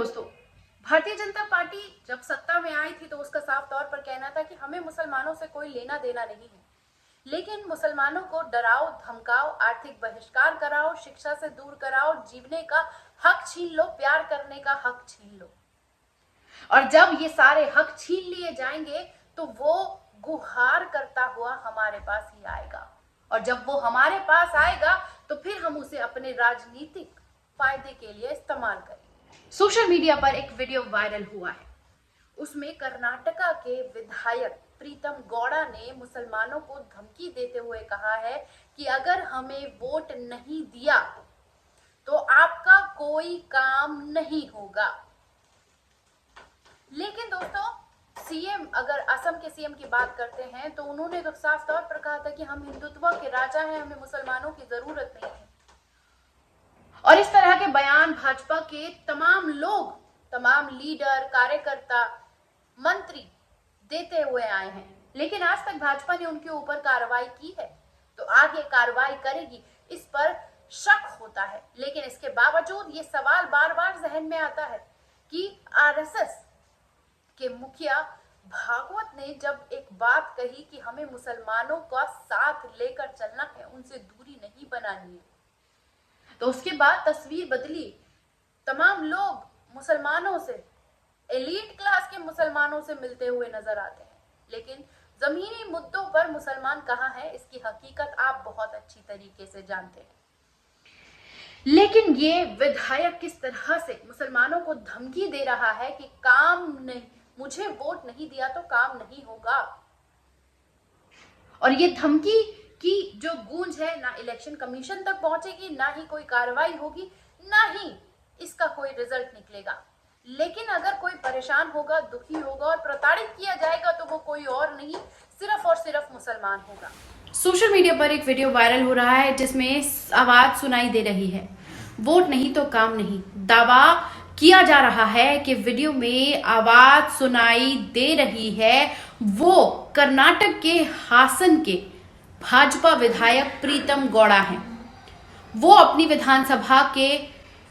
दोस्तों, भारतीय जनता पार्टी जब सत्ता में आई थी तो उसका साफ तौर पर कहना था कि हमें मुसलमानों से कोई लेना देना नहीं है, लेकिन मुसलमानों को डराओ, धमकाओ, आर्थिक बहिष्कार कराओ, शिक्षा से दूर कराओ, जीने का हक छीन लो, प्यार करने का हक छीन लो। और जब ये सारे हक छीन लिए जाएंगे तो वो गुहार करता हुआ हमारे पास ही आएगा, और जब वो हमारे पास आएगा तो फिर हम उसे अपने राजनीतिक फायदे के लिए इस्तेमाल करेंगे। सोशल मीडिया पर एक वीडियो वायरल हुआ है। उसमें कर्नाटका के विधायक प्रीतम गौड़ा ने मुसलमानों को धमकी देते हुए कहा है कि अगर हमें वोट नहीं दिया तो आपका कोई काम नहीं होगा। लेकिन दोस्तों, सीएम, अगर असम के सीएम की बात करते हैं तो उन्होंने तो साफ तौर पर कहा था कि हम हिंदुत्व के राजा हैं, हमें मुसलमानों की जरूरत नहीं है। और इस तरह के बयान भाजपा के तमाम लोग, तमाम लीडर, कार्यकर्ता, मंत्री देते हुए आए हैं, लेकिन आज तक भाजपा ने उनके ऊपर कार्रवाई की है तो आगे कार्रवाई करेगी, इस पर शक होता है। लेकिन इसके बावजूद ये सवाल बार बार जहन में आता है कि आरएसएस के मुखिया भागवत ने जब एक बात कही कि हमें मुसलमानों का साथ लेकर चलना है, उनसे दूरी नहीं बनानी है, तो उसके बाद तस्वीर बदली। तमाम लोग मुसलमानों से, एलीट क्लास के मुसलमानों से मिलते हुए नजर आते हैं, लेकिन जमीनी मुद्दों पर मुसलमान कहाँ है, इसकी हकीकत आप बहुत अच्छी तरीके से जानते हैं। लेकिन ये विधायक किस तरह से मुसलमानों को धमकी दे रहा है कि काम नहीं, मुझे वोट नहीं दिया तो काम नहीं होगा। और ये धमकी की जो गूंज है, ना इलेक्शन कमीशन तक पहुंचेगी, ना ही कोई कार्रवाई होगी, ना ही इसका कोई रिजल्ट निकलेगा। लेकिन अगर कोई परेशान होगा, दुखी होगा और प्रताड़ित किया जाएगा तो वो कोई और नहीं, सिर्फ और सिर्फ मुसलमान होगा। सोशल मीडिया पर एक वीडियो वायरल हो रहा है जिसमें आवाज सुनाई दे रही है, वोट नहीं तो काम नहीं। दावा किया जा रहा है कि वीडियो में आवाज सुनाई दे रही है वो कर्नाटक के हासन के भाजपा विधायक प्रीतम गौड़ा हैं। वो अपनी विधानसभा के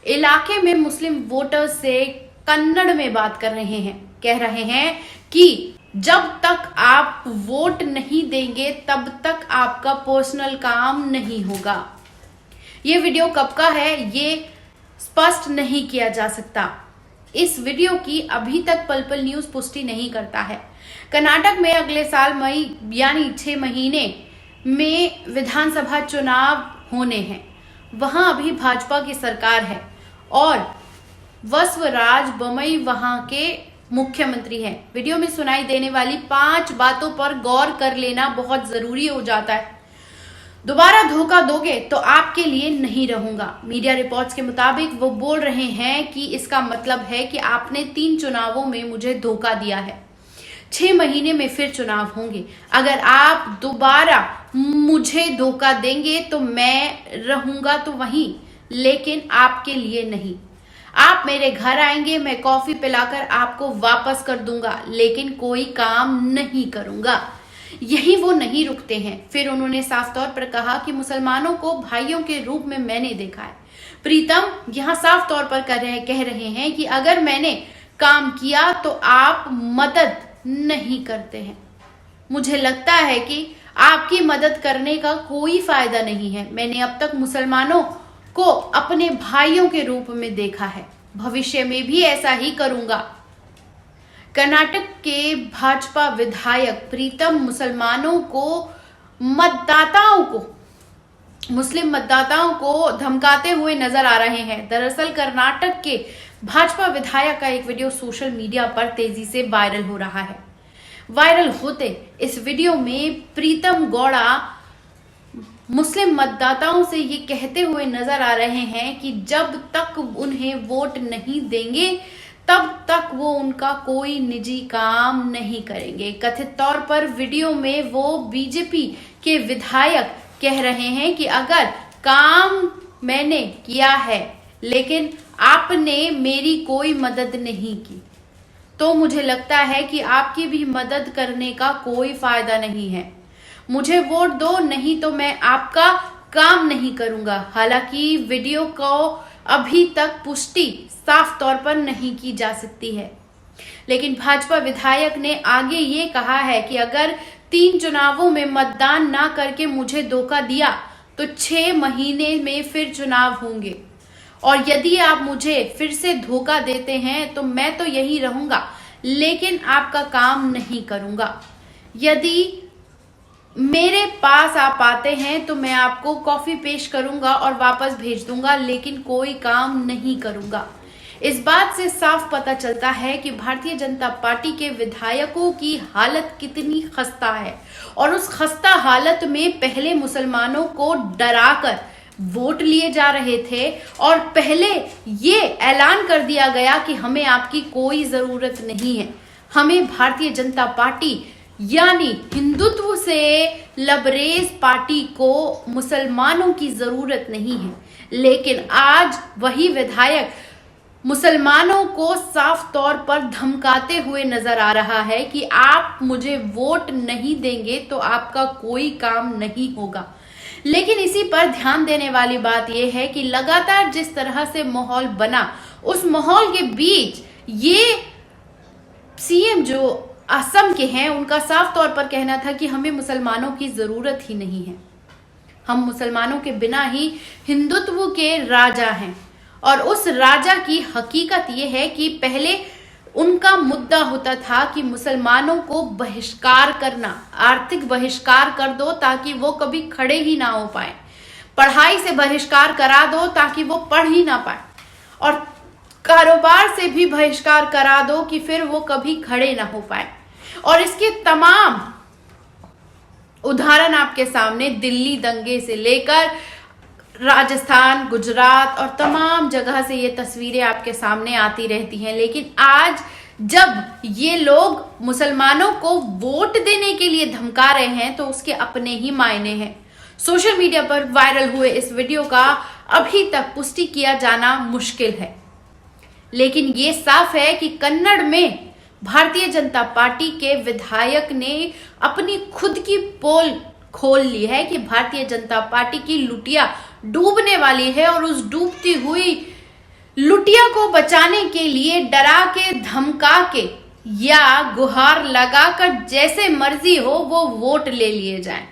इलाके में मुस्लिम वोटर्स से कन्नड़ में बात कर रहे हैं। कह रहे हैं कि जब तक आप वोट नहीं देंगे तब तक आपका पर्सनल काम नहीं होगा। ये वीडियो कब का है ये स्पष्ट नहीं किया जा सकता। इस वीडियो की अभी तक पल पल न्यूज पुष्टि नहीं करता है। कर्नाटक में अगले साल मई यानी 6 महीने में विधानसभा चुनाव होने हैं। वहां अभी भाजपा की सरकार है और बसवराज बोम्मई वहां के मुख्यमंत्री हैं। वीडियो में सुनाई देने वाली 5 बातों पर गौर कर लेना बहुत जरूरी हो जाता है। दोबारा धोखा दोगे तो आपके लिए नहीं रहूंगा। मीडिया रिपोर्ट्स के मुताबिक वो बोल रहे हैं कि इसका मतलब है कि आपने 3 चुनावों में मुझे धोखा दिया है, 6 महीने में फिर चुनाव होंगे। अगर आप दोबारा मुझे धोखा देंगे तो मैं रहूंगा तो वहीं, लेकिन आपके लिए नहीं। आप मेरे घर आएंगे, मैं कॉफी पिलाकर आपको वापस कर दूंगा, लेकिन कोई काम नहीं करूंगा। यही वो नहीं रुकते हैं। फिर उन्होंने साफ तौर पर कहा कि मुसलमानों को भाइयों के रूप में मैंने देखा है। प्रीतम यहां साफ तौर पर कह रहे हैं कि अगर मैंने काम किया तो आप मदद नहीं करते हैं। मुझे लगता है कि आपकी मदद करने का कोई फायदा नहीं है। मैंने अब तक मुसलमानों को अपने भाइयों के रूप में देखा है, भविष्य में भी ऐसा ही करूंगा। कर्नाटक के भाजपा विधायक प्रीतम मुसलमानों को, मुस्लिम मतदाताओं को धमकाते हुए नजर आ रहे हैं। दरअसल कर्नाटक के भाजपा विधायक का एक वीडियो सोशल मीडिया पर तेजी से वायरल हो रहा है। वायरल होते इस वीडियो में प्रीतम गौड़ा मुस्लिम मतदाताओं से ये कहते हुए नजर आ रहे हैं कि जब तक उन्हें वोट नहीं देंगे तब तक वो उनका कोई निजी काम नहीं करेंगे। कथित तौर पर वीडियो में वो बीजेपी के विधायक कह रहे हैं कि अगर काम मैंने किया है लेकिन आपने मेरी कोई मदद नहीं की तो मुझे लगता है कि आपकी भी मदद करने का कोई फायदा नहीं है। मुझे वोट दो, नहीं तो मैं आपका काम नहीं करूंगा। हालांकि वीडियो को अभी तक पुष्टि साफ तौर पर नहीं की जा सकती है, लेकिन भाजपा विधायक ने आगे ये कहा है कि अगर 3 चुनावों में मतदान ना करके मुझे धोखा दिया तो 6 महीने में फिर चुनाव होंगे, और यदि आप मुझे फिर से धोखा देते हैं तो मैं तो यही रहूंगा, लेकिन आपका काम नहीं करूंगा। यदि मेरे पास आप आते हैं तो मैं आपको कॉफी पेश करूंगा और वापस भेज दूंगा, लेकिन कोई काम नहीं करूंगा। इस बात से साफ पता चलता है कि भारतीय जनता पार्टी के विधायकों की हालत कितनी खस्ता है, और उस खस्ता हालत में पहले मुसलमानों को डराकर वोट लिए जा रहे थे, और पहले ये ऐलान कर दिया गया कि हमें आपकी कोई जरूरत नहीं है, हमें भारतीय जनता पार्टी यानी हिंदुत्व से लबरेज पार्टी को मुसलमानों की जरूरत नहीं है। लेकिन आज वही विधायक मुसलमानों को साफ तौर पर धमकाते हुए नजर आ रहा है कि आप मुझे वोट नहीं देंगे तो आपका कोई काम नहीं होगा। लेकिन इसी पर ध्यान देने वाली बात यह है कि लगातार जिस तरह से माहौल बना, उस माहौल के बीच ये सीएम जो असम के हैं उनका साफ तौर पर कहना था कि हमें मुसलमानों की जरूरत ही नहीं है, हम मुसलमानों के बिना ही हिंदुत्व के राजा हैं। और उस राजा की हकीकत यह है कि पहले उनका मुद्दा होता था कि मुसलमानों को बहिष्कार करना, आर्थिक बहिष्कार कर दो ताकि वो कभी खड़े ही ना हो पाए, पढ़ाई से बहिष्कार करा दो ताकि वो पढ़ ही ना पाए, और कारोबार से भी बहिष्कार करा दो कि फिर वो कभी खड़े ना हो पाए। और इसके तमाम उदाहरण आपके सामने दिल्ली दंगे से लेकर राजस्थान, गुजरात और तमाम जगह से ये तस्वीरें आपके सामने आती रहती हैं। लेकिन आज जब ये लोग मुसलमानों को वोट देने के लिए धमका रहे हैं तो उसके अपने ही मायने हैं। सोशल मीडिया पर वायरल हुए इस वीडियो का अभी तक पुष्टि किया जाना मुश्किल है, लेकिन ये साफ है कि कन्नड़ में भारतीय जनता पार्टी के विधायक ने अपनी खुद की पोल खोल ली है कि भारतीय जनता पार्टी की लुटिया डूबने वाली है, और उस डूबती हुई लुटिया को बचाने के लिए डरा के, धमका के या गुहार लगाकर जैसे मर्जी हो वो वोट ले लिए जाएं।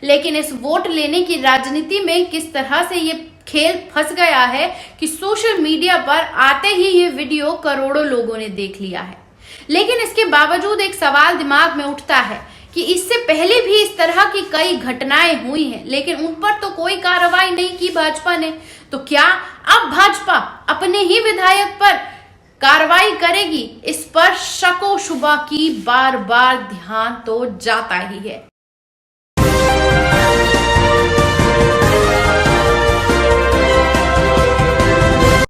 लेकिन इस वोट लेने की राजनीति में किस तरह से ये खेल फंस गया है कि सोशल मीडिया पर आते ही ये वीडियो करोड़ों लोगों ने देख लिया है। लेकिन इसके बावजूद एक सवाल दिमाग में उठता है कि इससे पहले भी इस तरह की कई घटनाएं हुई हैं, लेकिन उन पर तो कोई कार्रवाई नहीं की भाजपा ने। तो क्या अब भाजपा अपने ही विधायक पर कार्रवाई करेगी? इस पर शको शुबा की बार बार ध्यान तो जाता ही है।